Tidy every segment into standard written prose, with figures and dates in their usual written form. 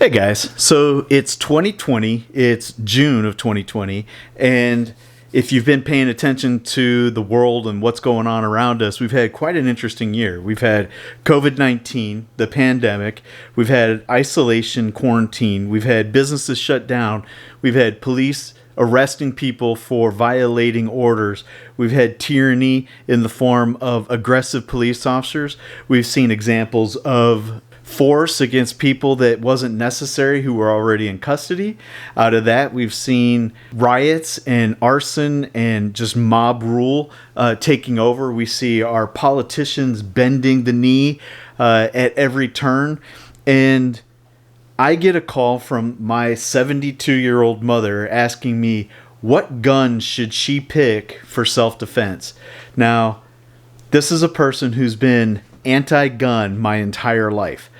Hey guys, so it's 2020, it's June of 2020, and if you've been paying attention to the world and what's going on around us, we've had quite an interesting year. We've had COVID-19, the pandemic, we've had isolation, quarantine, we've had businesses shut down, we've had police arresting people for violating orders, we've had tyranny in the form of aggressive police officers, we've seen examples of force against people that wasn't necessary who were already in custody. Out of that, we've seen riots and arson and just mob rule taking over. We see our politicians bending the knee at every turn. And I get a call from my 72-year-old mother asking me what gun should she pick for self-defense. Now, this is a person who's been anti-gun my entire life.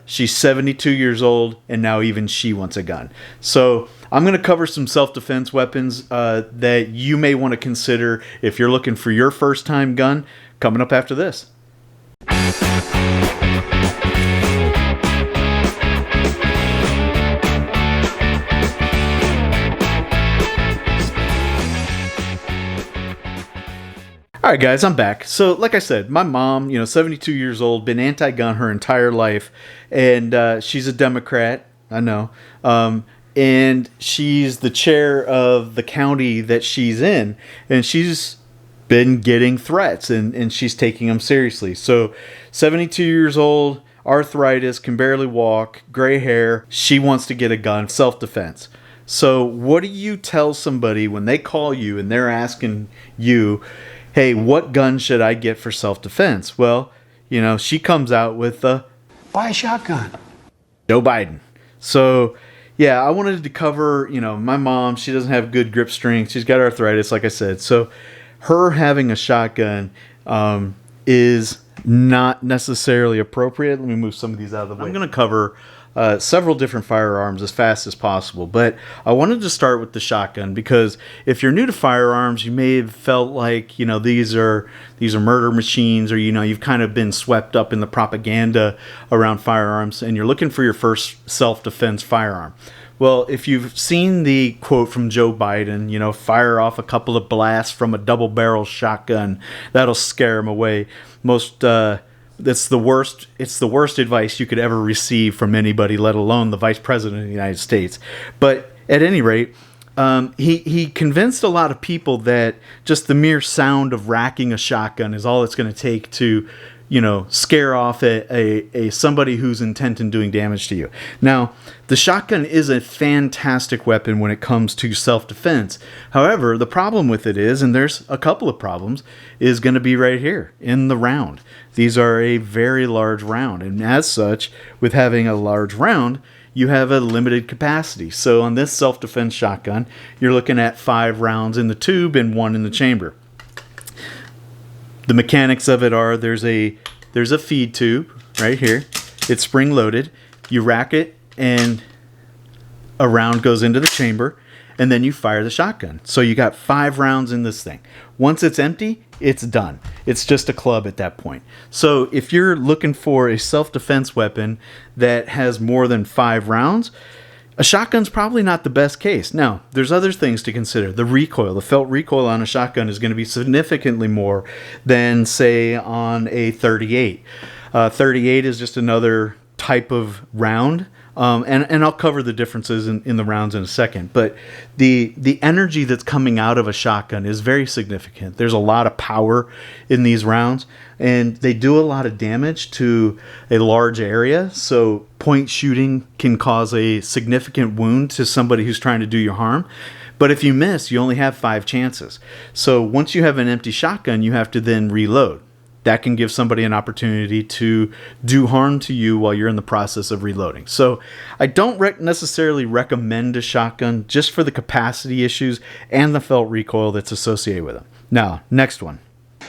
She's 72 years old, and now even she wants a gun. So I'm going to cover some self-defense weapons that you may want to consider if you're looking for your first-time gun, coming up after this. All right, guys, I'm back. So, like I said, my mom, 72 years old, been anti-gun her entire life, and she's a Democrat, I know, and she's the chair of the county that she's in, and she's been getting threats, and she's taking them seriously. So, 72 years old, arthritis, can barely walk, gray hair, she wants to get a gun, self-defense. So, what do you tell somebody when they call you and they're asking you, hey, what gun should I get for self-defense? Well, she comes out with buy a shotgun. Joe Biden. So, yeah, I wanted to cover, my mom, she doesn't have good grip strength. She's got arthritis, like I said. So, her having a shotgun is not necessarily appropriate. Let me move some of these out of the way. I'm going to cover several different firearms as fast as possible, but I wanted to start with the shotgun because if you're new to firearms, you may have felt like these are murder machines, or you've kind of been swept up in the propaganda around firearms, and you're looking for your first self-defense firearm. Well, if you've seen the quote from Joe Biden, fire off a couple of blasts from a double-barrel shotgun, that'll scare him away. It's the worst advice you could ever receive from anybody, let alone the Vice President of the United States. But at any rate, he convinced a lot of people that just the mere sound of racking a shotgun is all it's going to take to, scare off a somebody who's intent in doing damage to you. Now, the shotgun is a fantastic weapon when it comes to self-defense. However, the problem with it is, and there's a couple of problems, is going to be right here in the round. These are a very large round, and as such, with having a large round, you have a limited capacity. So on this self-defense shotgun, you're looking at 5 rounds in the tube and 1 in the chamber. The mechanics of it are there's a feed tube right here. It's spring-loaded. You rack it, and a round goes into the chamber, and then you fire the shotgun. So you got 5 rounds in this thing. Once it's empty, it's done. It's just a club at that point. So if you're looking for a self-defense weapon that has more than 5 rounds, a shotgun's probably not the best case. Now, there's other things to consider. The recoil, the felt recoil on a shotgun is going to be significantly more than, say, on a 38. 38 is just another type of round. And I'll cover the differences in the rounds in a second. But the energy that's coming out of a shotgun is very significant. There's a lot of power in these rounds, and they do a lot of damage to a large area. So point shooting can cause a significant wound to somebody who's trying to do you harm. But if you miss, you only have 5 chances. So once you have an empty shotgun, you have to then reload. That can give somebody an opportunity to do harm to you while you're in the process of reloading. So I don't necessarily recommend a shotgun just for the capacity issues and the felt recoil that's associated with them. Now, next one.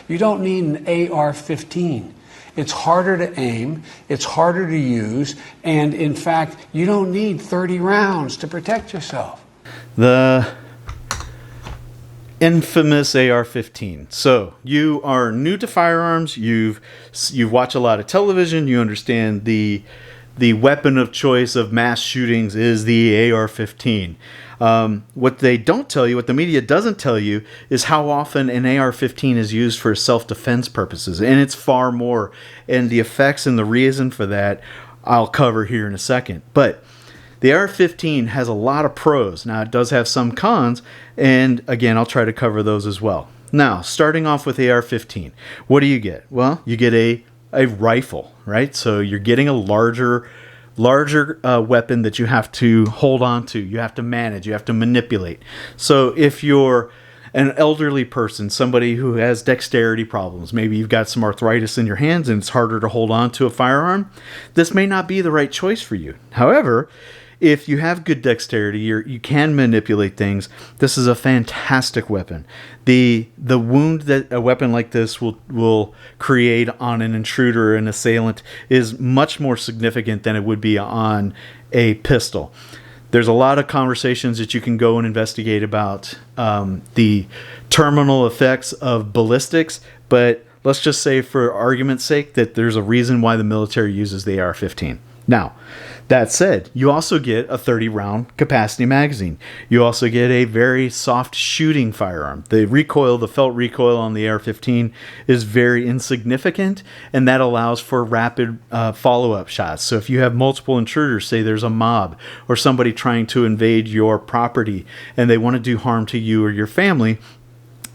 You don't need an AR-15. It's harder to aim, it's harder to use, and in fact, you don't need 30 rounds to protect yourself. The infamous AR-15. So you are new to firearms. You've watched a lot of television. You understand the the weapon of choice of mass shootings is the AR-15. What they don't tell you, what the media doesn't tell you, is how often an AR-15 is used for self-defense purposes, and it's far more. And the effects and the reason for that I'll cover here in a second. But the AR-15 has a lot of pros. Now, it does have some cons, and again, I'll try to cover those as well. Now, starting off with AR-15, what do you get? Well, you get a rifle, right? So you're getting a larger weapon that you have to hold on to, you have to manage, you have to manipulate. So if you're an elderly person, somebody who has dexterity problems, maybe you've got some arthritis in your hands and it's harder to hold on to a firearm, this may not be the right choice for you. However, if you have good dexterity, you can manipulate things, this is a fantastic weapon. The wound that a weapon like this will create on an intruder or an assailant is much more significant than it would be on a pistol. There's a lot of conversations that you can go and investigate about the terminal effects of ballistics, but let's just say for argument's sake that there's a reason why the military uses the AR-15. Now, that said, you also get a 30-round capacity magazine. You also get a very soft shooting firearm. The felt recoil on the AR-15 is very insignificant, and that allows for rapid follow-up shots. So if you have multiple intruders, say there's a mob or somebody trying to invade your property and they want to do harm to you or your family,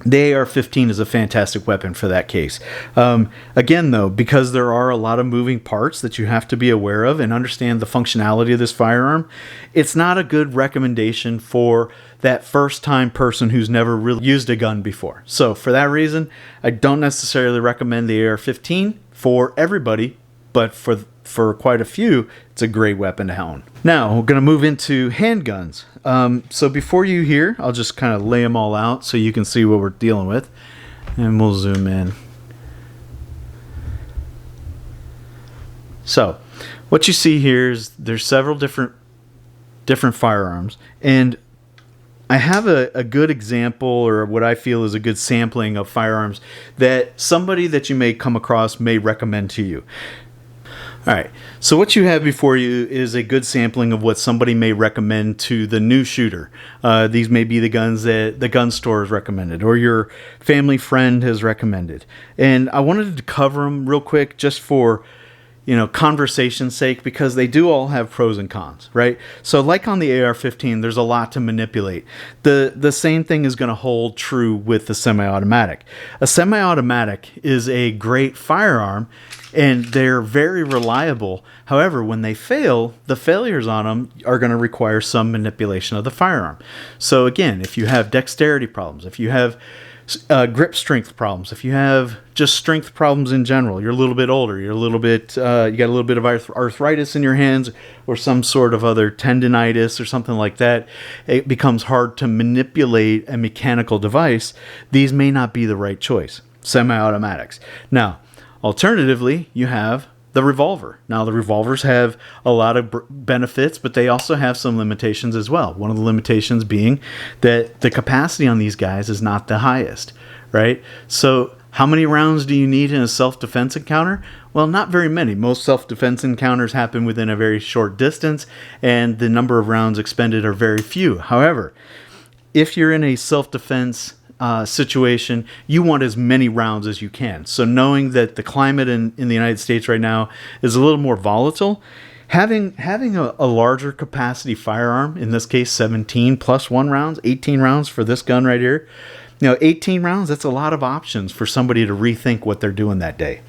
the AR-15 is a fantastic weapon for that case. Again, though, because there are a lot of moving parts that you have to be aware of and understand the functionality of this firearm, it's not a good recommendation for that first-time person who's never really used a gun before. So for that reason, I don't necessarily recommend the AR-15 for everybody, but for quite a few, it's a great weapon to own. Now, we're going to move into handguns. So before you hear, I'll just kind of lay them all out so you can see what we're dealing with. And we'll zoom in. So, what you see here is there's several different firearms. And I have a good example, or what I feel is a good sampling of firearms that somebody that you may come across may recommend to you. All right, so what you have before you is a good sampling of what somebody may recommend to the new shooter. These may be the guns that the gun store has recommended or your family friend has recommended. And I wanted to cover them real quick just for, conversation's sake, because they do all have pros and cons, right? So like on the AR-15, there's a lot to manipulate. The same thing is going to hold true with the semi-automatic. A semi-automatic is a great firearm, and they're very reliable. However, when they fail, the failures on them are going to require some manipulation of the firearm. So again, if you have dexterity problems, if you have grip strength problems, if you have just strength problems in general, you're a little bit older, you got a little bit of arthritis in your hands or some sort of other tendinitis or something like that, it becomes hard to manipulate a mechanical device. These may not be the right choice. Semi-automatics. Now, alternatively, you have the revolver. Now, the revolvers have a lot of benefits, but they also have some limitations as well. One of the limitations being that the capacity on these guys is not the highest, right? So how many rounds do you need in a self-defense encounter? Well, not very many. Most self-defense encounters happen within a very short distance, and the number of rounds expended are very few. However, if you're in a self-defense situation, you want as many rounds as you can. So knowing that the climate in the United States right now is a little more volatile, having a larger capacity firearm, in this case 17 plus 1 rounds, 18 rounds for this gun right here, 18 rounds, that's a lot of options for somebody to rethink what they're doing that day.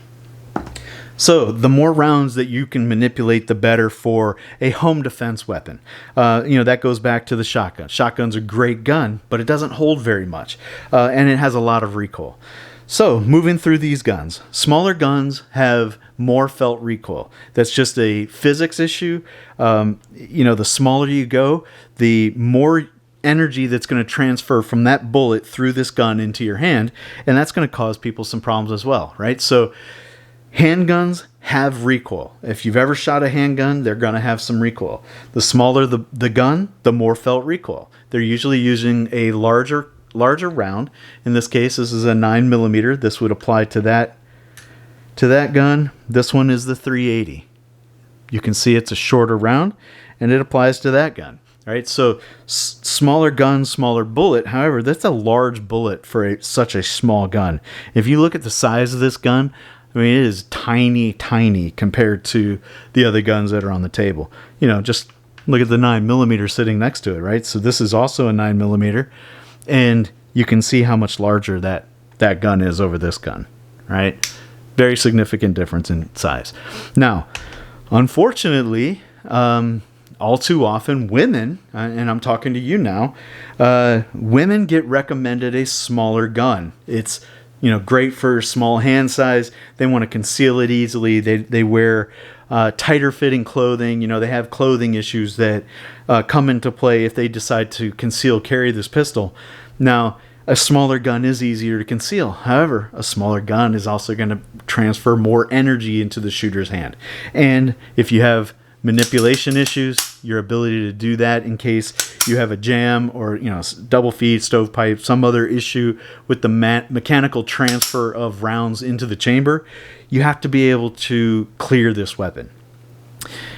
So the more rounds that you can manipulate, the better for a home defense weapon. That goes back to the shotgun. Shotgun's a great gun, but it doesn't hold very much, and it has a lot of recoil. So moving through these guns, smaller guns have more felt recoil. That's just a physics issue. The smaller you go, the more energy that's going to transfer from that bullet through this gun into your hand, and that's going to cause people some problems as well, right? So handguns have recoil. If you've ever shot a handgun, they're going to have some recoil. The smaller the gun, the more felt recoil. They're usually using a larger round. In this case, this is a 9mm. This would apply to that gun. This one is the .380. you can see it's a shorter round, and it applies to that gun. Right, so smaller gun, smaller bullet. However, that's a large bullet for such a small gun. If you look at the size of this gun, I mean, it is tiny, tiny compared to the other guns that are on the table. You know, just look at the 9mm sitting next to it, right? So this is also a 9mm, and you can see how much larger that gun is over this gun, right? Very significant difference in size. Now, unfortunately, all too often, women, and I'm talking to you now, women get recommended a smaller gun. It's, you know, great for small hand size. They want to conceal it easily. They wear tighter fitting clothing. You know, they have clothing issues that come into play if they decide to conceal carry this pistol. Now, a smaller gun is easier to conceal. However, a smaller gun is also going to transfer more energy into the shooter's hand. And if you have manipulation issues, your ability to do that in case you have a jam or, you know, double feed, stovepipe, some other issue with the mechanical transfer of rounds into the chamber, you have to be able to clear this weapon.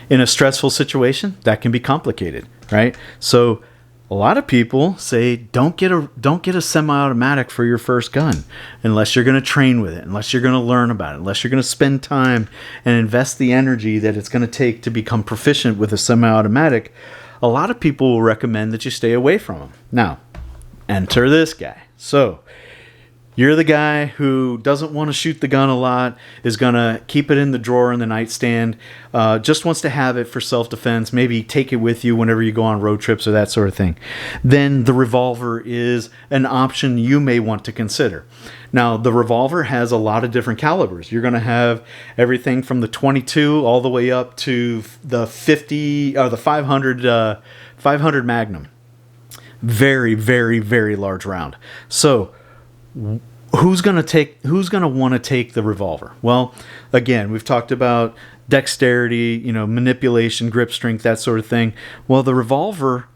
In a stressful situation, that can be complicated, right? So a lot of people say don't get a semi-automatic for your first gun unless you're going to train with it, unless you're going to learn about it, unless you're going to spend time and invest the energy that it's going to take to become proficient with a semi-automatic. A lot of people will recommend that you stay away from them. Now, enter this guy. So you're the guy who doesn't want to shoot the gun a lot, is going to keep it in the drawer in the nightstand, just wants to have it for self-defense, maybe take it with you whenever you go on road trips or that sort of thing. Then the revolver is an option you may want to consider. Now, the revolver has a lot of different calibers. You're going to have everything from the 22 all the way up to the 50 or the 500 Magnum. Very, very, very large round. So who's going to want to take the revolver? Well, again, we've talked about dexterity, you know, manipulation, grip strength, that sort of thing. Well, the revolver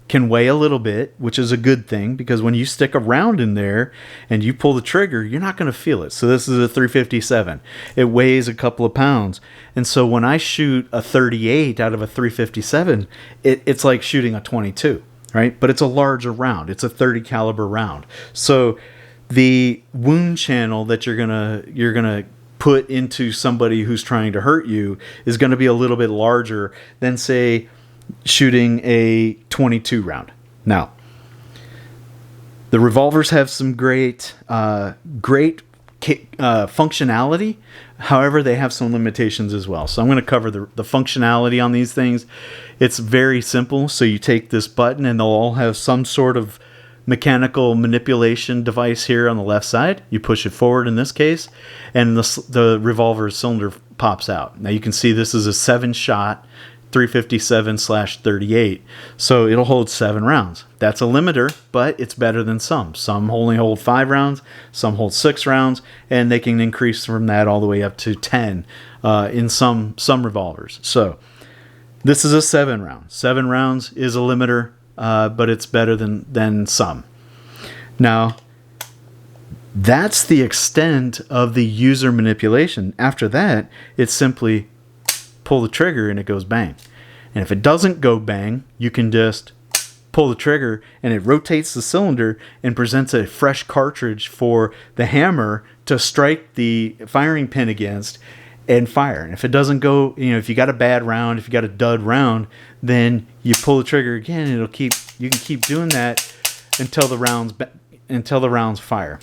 can weigh a little bit, which is a good thing, because when you stick a round in there and you pull the trigger, you're not going to feel it. So this is a 357. It weighs a couple of pounds. And so when I shoot a 38 out of a 357, it's like shooting a 22, right? But it's a larger round. It's a 30 caliber round. So the wound channel that you're gonna put into somebody who's trying to hurt you is going to be a little bit larger than, say, shooting a 22 round. Now, the revolvers have some great functionality. However, they have some limitations as well. So I'm going to cover the functionality on these things. It's very simple. So you take this button and they'll all have some sort of mechanical manipulation device here on the left side. You push it forward in this case, and the revolver cylinder pops out. Now you can see this is a 7-shot 357/38, so it'll hold 7 rounds. That's a limiter, but it's better than some. Some only hold 5 rounds, some hold 6 rounds, and they can increase from that all the way up to 10 in some revolvers. So this is a 7 round. 7 rounds is a limiter, but it's better than some. Now, that's the extent of the user manipulation. After that, it's simply pull the trigger and it goes bang. And if it doesn't go bang, you can just pull the trigger and it rotates the cylinder and presents a fresh cartridge for the hammer to strike the firing pin against and fire. And if it doesn't go, you know, if you got a bad round, if you got a dud round, then you pull the trigger again and you can keep doing that until the rounds fire.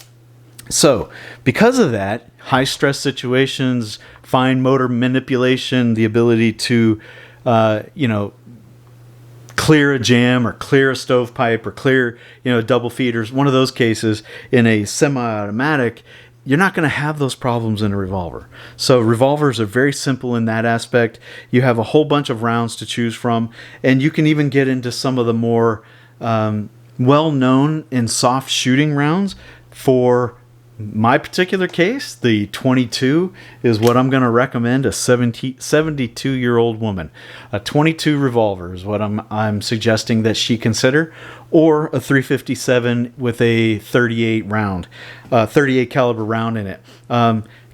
So, because of that, high stress situations, fine motor manipulation, the ability to, clear a jam or clear a stovepipe or clear, double feeders, one of those cases in a semi-automatic, you're not going to have those problems in a revolver. So revolvers are very simple in that aspect. You have a whole bunch of rounds to choose from, and you can even get into some of the more well-known and soft shooting rounds. For my particular case, the 22 is what I'm going to recommend a 72-year-old woman. A 22 revolver is what I'm suggesting that she consider, or a 357 with a 38 caliber round in it.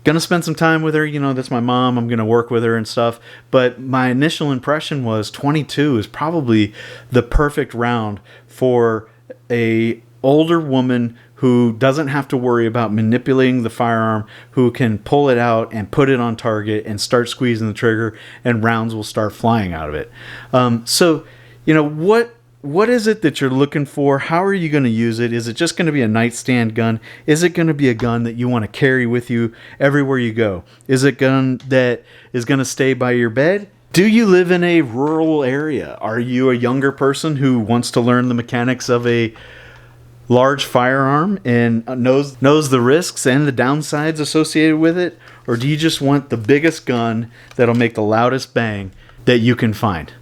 Gonna spend some time with her. You know, that's my mom. I'm gonna work with her and stuff. But my initial impression was 22 is probably the perfect round for a older woman who doesn't have to worry about manipulating the firearm, who can pull it out and put it on target and start squeezing the trigger, and rounds will start flying out of it. So, you know, what is it that you're looking for? How are you going to use it? Is it just going to be a nightstand gun? Is it going to be a gun that you want to carry with you everywhere you go? Is it a gun that is going to stay by your bed? Do you live in a rural area? Are you a younger person who wants to learn the mechanics of a large firearm and knows the risks and the downsides associated with it? Or do you just want the biggest gun that'll make the loudest bang that you can find?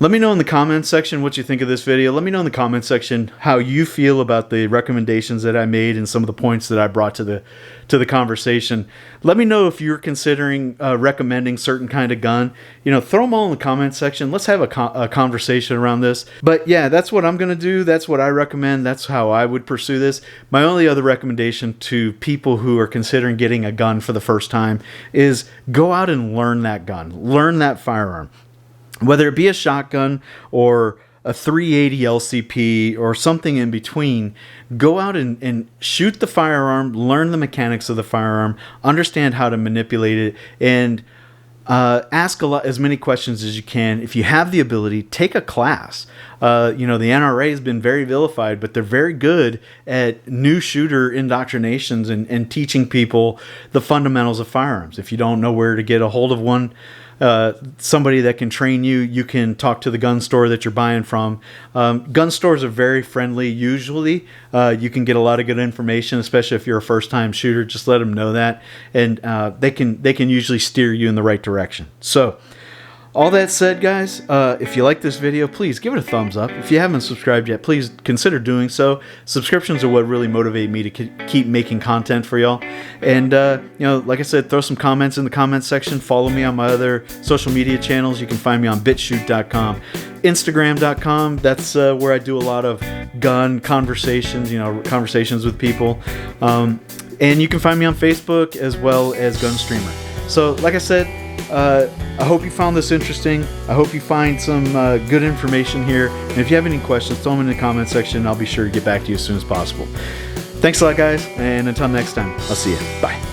Let me know in the comments section what you think of this video. Let me know in the comments section how you feel about the recommendations that I made and some of the points that I brought to the conversation. Let me know if you're considering recommending certain kind of gun. You know, throw them all in the comments section. Let's have a conversation around this. But yeah, that's what I'm going to do. That's what I recommend. That's how I would pursue this. My only other recommendation to people who are considering getting a gun for the first time is go out and learn that gun. Learn that firearm. Whether it be a shotgun or a 380 LCP or something in between, go out and shoot the firearm, learn the mechanics of the firearm, understand how to manipulate it, and ask as many questions as you can. If you have the ability, take a class. You know, the NRA has been very vilified, but they're very good at new shooter indoctrinations and teaching people the fundamentals of firearms. If you don't know where to get a hold of one, somebody that can train you, you can talk to the gun store that you're buying from. Gun stores are very friendly usually. You can get a lot of good information, especially if you're a first-time shooter. Just let them know that, and they can usually steer you in the right direction. So all that said, guys, if you like this video, please give it a thumbs up. If you haven't subscribed yet, please consider doing so. Subscriptions are what really motivate me to keep making content for y'all. And, you know, like I said, throw some comments in the comments section. Follow me on my other social media channels. You can find me on bitchute.com, Instagram.com. That's where I do a lot of gun conversations, you know, conversations with people. And you can find me on Facebook as well as GunStreamer. So, like I said, I hope you found this interesting. I hope you find some good information here. And if you have any questions, throw them in the comment section. I'll be sure to get back to you as soon as possible. Thanks a lot, guys. And until next time, I'll see you. Bye.